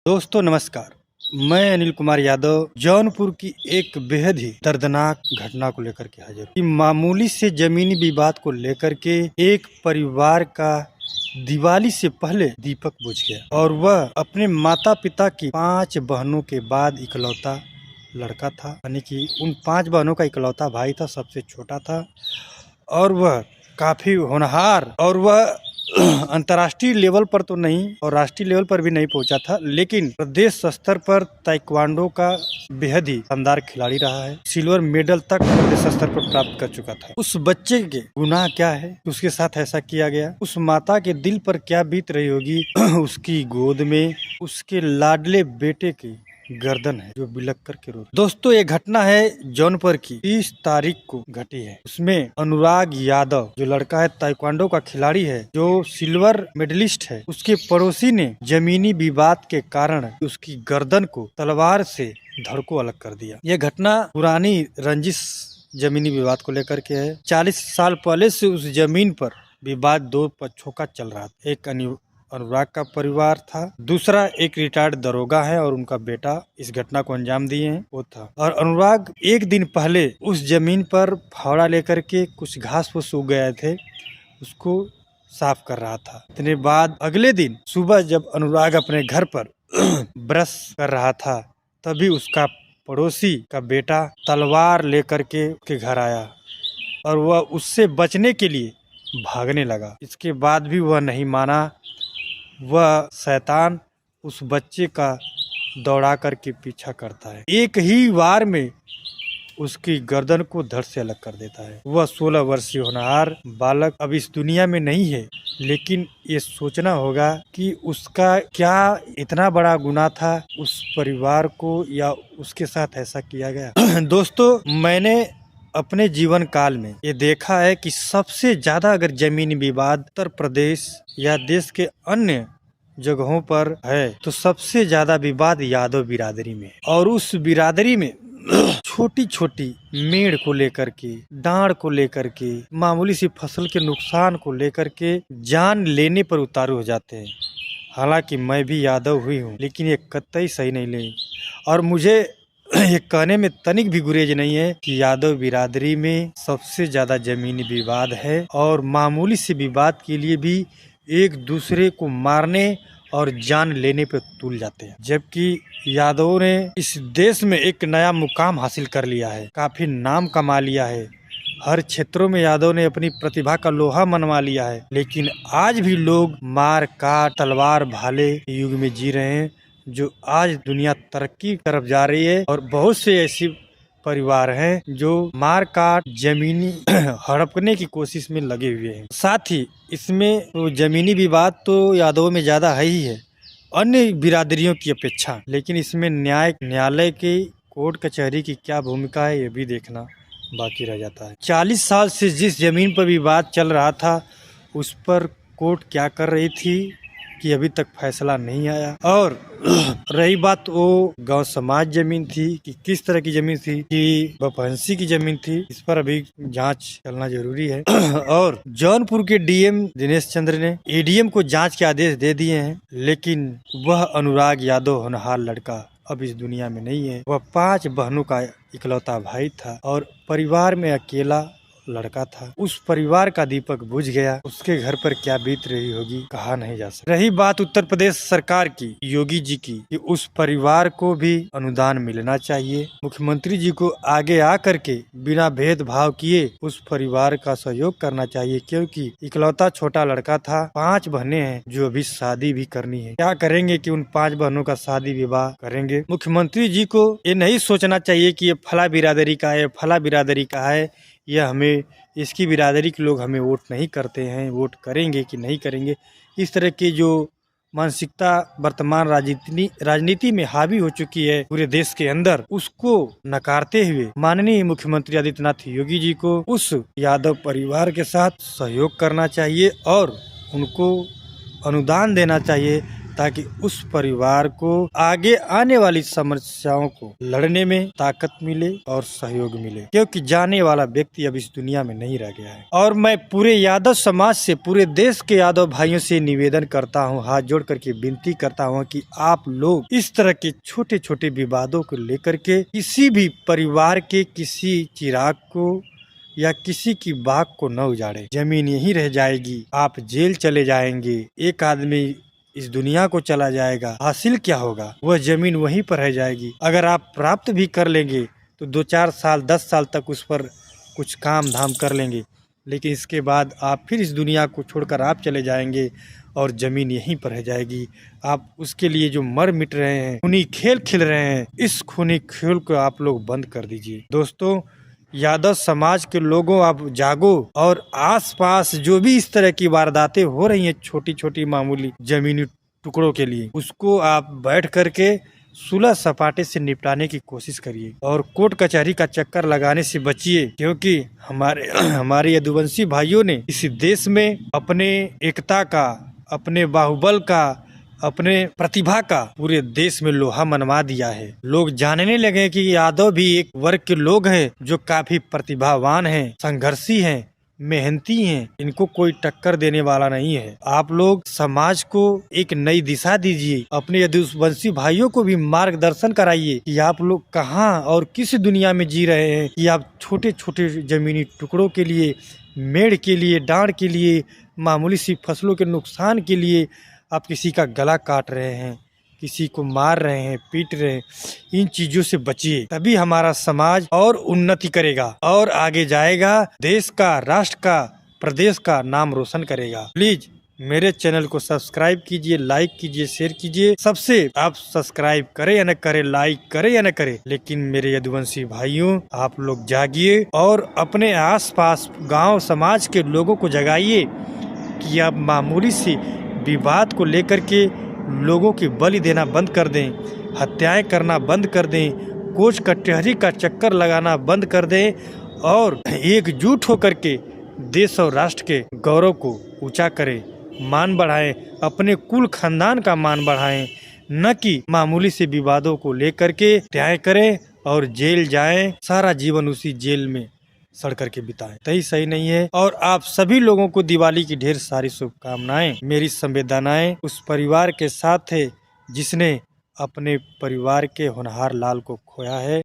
दोस्तों नमस्कार। मैं अनिल कुमार यादव जौनपुर की एक बेहद ही दर्दनाक घटना को लेकर के हाजिर हूँ कि मामूली से जमीनी विवाद को लेकर के एक परिवार का दिवाली से पहले दीपक बुझ गया और वह अपने माता पिता की 5 बहनों के बाद इकलौता लड़का था। यानी कि उन 5 बहनों का इकलौता भाई था, सबसे छोटा था और वह काफी होनहार और वह अंतर्राष्ट्रीय लेवल पर तो नहीं और राष्ट्रीय लेवल पर भी नहीं पहुंचा था, लेकिन प्रदेश स्तर पर ताइक्वांडो का बेहद ही शानदार खिलाड़ी रहा है। सिल्वर मेडल तक प्रदेश स्तर पर प्राप्त कर चुका था। उस बच्चे के गुनाह क्या है, उसके साथ ऐसा किया गया, उस माता के दिल पर क्या बीत रही होगी उसकी गोद में उसके लाडले बेटे की गर्दन है जो बिलक करके रो। दोस्तों ये घटना है जौनपुर की 30 तारीख को घटी है। उसमें अनुराग यादव जो लड़का है ताइक्वांडो का खिलाड़ी है जो सिल्वर मेडलिस्ट है, उसके पड़ोसी ने जमीनी विवाद के कारण उसकी गर्दन को तलवार से धड़ को अलग कर दिया। यह घटना पुरानी रंजिश जमीनी विवाद को लेकर के है। 40 साल पहले से उस जमीन पर विवाद 2 पक्षों का चल रहा था। एक अनुराग का परिवार था, दूसरा एक रिटायर्ड दरोगा है और उनका बेटा इस घटना को अंजाम दिए हैं वो था। और अनुराग एक दिन पहले उस जमीन पर फावड़ा लेकर के कुछ घास फूस उग गए थे, उसको साफ कर रहा था। इतने बाद अगले दिन सुबह जब अनुराग अपने घर पर ब्रश कर रहा था, तभी उसका पड़ोसी का बेटा तलवार लेकर के उसके घर आया और वह उससे बचने के लिए भागने लगा। इसके बाद भी वह नहीं माना। वह शैतान उस बच्चे का दौड़ा करके पीछा करता है। एक ही वार में उसकी गर्दन को धड़ से अलग कर देता है। वह 16 वर्षीय होनहार बालक अब इस दुनिया में नहीं है, लेकिन ये सोचना होगा कि उसका क्या इतना बड़ा गुनाह था उस परिवार को या उसके साथ ऐसा किया गया। दोस्तों मैंने अपने जीवन काल में ये देखा है कि सबसे ज्यादा अगर जमीनी विवाद उत्तर प्रदेश या देश के अन्य जगहों पर है तो सबसे ज्यादा विवाद यादव बिरादरी में है। और उस बिरादरी में छोटी छोटी मेड़ को लेकर के, डांड को लेकर के, मामूली सी फसल के नुकसान को लेकर के जान लेने पर उतारू हो जाते हैं। हालांकि मैं भी यादव हुई हूँ, लेकिन ये कतई सही नहीं ले। और मुझे ये कहने में तनिक भी गुरेज नहीं है कि यादव बिरादरी में सबसे ज्यादा जमीनी विवाद है और मामूली से विवाद के लिए भी एक दूसरे को मारने और जान लेने पे तुल जाते हैं। जबकि यादवों ने इस देश में एक नया मुकाम हासिल कर लिया है, काफी नाम कमा लिया है। हर क्षेत्रों में यादव ने अपनी प्रतिभा का लोहा मनवा लिया है, लेकिन आज भी लोग मार काट तलवार भाले युग में जी रहे हैं, जो आज दुनिया तरक्की की तरफ जा रही है। और बहुत से ऐसे परिवार हैं जो मार काट जमीनी हड़पने की कोशिश में लगे हुए हैं। साथ ही इसमें तो जमीनी विवाद तो यादवों में ज्यादा है ही है अन्य बिरादरियों की अपेक्षा, लेकिन इसमें न्यायालय की कोर्ट कचहरी की क्या भूमिका है ये भी देखना बाकी रह जाता है। 40 साल से जिस जमीन पर विवाद चल रहा था उस पर कोर्ट क्या कर रही थी कि अभी तक फैसला नहीं आया। और रही बात वो गांव समाज जमीन थी कि किस तरह की जमीन थी कि बपहंसी की जमीन थी, इस पर अभी जांच चलना जरूरी है। और जौनपुर के डीएम दिनेश चंद्र ने एडीएम को जांच के आदेश दे दिए हैं, लेकिन वह अनुराग यादव होनहार लड़का अब इस दुनिया में नहीं है। वह 5 बहनों का इकलौता भाई था और परिवार में अकेला लड़का था। उस परिवार का दीपक बुझ गया, उसके घर पर क्या बीत रही होगी कहा नहीं जा सकता। रही बात उत्तर प्रदेश सरकार की, योगी जी की, कि उस परिवार को भी अनुदान मिलना चाहिए। मुख्यमंत्री जी को आगे आकर के बिना भेदभाव किए उस परिवार का सहयोग करना चाहिए, क्योंकि इकलौता छोटा लड़का था। 5 बहनें हैं जो अभी शादी भी करनी है। क्या करेंगे कि उन 5 बहनों का शादी विवाह करेंगे। मुख्यमंत्री जी को ये नहीं सोचना चाहिए कि ये फला बिरादरी का है, फला बिरादरी का है, यह हमें इसकी बिरादरी के लोग हमें वोट नहीं करते हैं, वोट करेंगे कि नहीं करेंगे। इस तरह की जो मानसिकता वर्तमान राजनीति में हावी हो चुकी है पूरे देश के अंदर, उसको नकारते हुए माननीय मुख्यमंत्री आदित्यनाथ योगी जी को उस यादव परिवार के साथ सहयोग करना चाहिए और उनको अनुदान देना चाहिए, ताकि उस परिवार को आगे आने वाली समस्याओं को लड़ने में ताकत मिले और सहयोग मिले, क्योंकि जाने वाला व्यक्ति अब इस दुनिया में नहीं रह गया है। और मैं पूरे यादव समाज से, पूरे देश के यादव भाइयों से निवेदन करता हूँ, हाथ जोड़ करके विनती करता हूँ कि आप लोग इस तरह के छोटे छोटे विवादों को लेकर के किसी भी परिवार के किसी चिराग को या किसी की बाग को न उजाड़े। जमीन यहीं रह जाएगी, आप जेल चले जाएंगे, एक आदमी इस दुनिया को चला जाएगा, हासिल क्या होगा? वह जमीन वहीं पर रह जाएगी। अगर आप प्राप्त भी कर लेंगे तो 2-4 साल 10 साल तक उस पर कुछ काम धाम कर लेंगे, लेकिन इसके बाद आप फिर इस दुनिया को छोड़कर आप चले जाएंगे और ज़मीन यहीं पर रह जाएगी। आप उसके लिए जो मर मिट रहे हैं, खूनी खेल खेल रहे हैं, इस खूनी खेल को आप लोग बंद कर दीजिए। दोस्तों, यादव समाज के लोगों, आप जागो और आसपास जो भी इस तरह की वारदातें हो रही हैं छोटी छोटी मामूली जमीनी टुकड़ों के लिए, उसको आप बैठ करके सुलह सपाटे से निपटाने की कोशिश करिए और कोर्ट कचहरी का चक्कर लगाने से बचिए, क्योंकि हमारे यदुवंशी भाइयों ने इस देश में अपने एकता का, अपने बाहुबल का, अपने प्रतिभा का पूरे देश में लोहा मनवा दिया है। लोग जानने लगे कि यादव भी एक वर्ग के लोग हैं जो काफी प्रतिभावान हैं, संघर्षी हैं, मेहनती हैं, इनको कोई टक्कर देने वाला नहीं है। आप लोग समाज को एक नई दिशा दीजिए, अपने यदुवंशी भाइयों को भी मार्गदर्शन कराइए कि आप लोग कहाँ और किस दुनिया में जी रहे हैं कि आप छोटे छोटे जमीनी टुकड़ों के लिए, मेड़ के लिए, डांड के लिए, मामूली सी फसलों के नुकसान के लिए आप किसी का गला काट रहे हैं, किसी को मार रहे हैं, पीट रहे हैं। इन चीजों से बचिए, तभी हमारा समाज और उन्नति करेगा और आगे जाएगा, देश का, राष्ट्र का, प्रदेश का नाम रोशन करेगा। प्लीज मेरे चैनल को सब्सक्राइब कीजिए, लाइक कीजिए, शेयर कीजिए। सबसे आप सब्सक्राइब करें या न करें, लाइक करें या न करें, लेकिन मेरे यदुवंशी भाइयों, आप लोग जागिए और अपने आसपास गांव समाज के लोगों को जगाइए कि आप मामूली सी विवाद को लेकर के लोगों की बलि देना बंद कर दें, हत्याएं करना बंद कर दें, कोर्ट कचहरी का चक्कर लगाना बंद कर दें और एकजुट होकर के देश और राष्ट्र के गौरव को ऊंचा करें, मान बढ़ाएं, अपने कुल खानदान का मान बढ़ाएं, न कि मामूली से विवादों को लेकर के त्याग करें और जेल जाएं, सारा जीवन उसी जेल में सड़ करके बिताएं। तही सही नहीं है। और आप सभी लोगों को दिवाली की ढेर सारी शुभकामनाएं। मेरी संवेदनाएं उस परिवार के साथ है जिसने अपने परिवार के होनहार लाल को खोया है।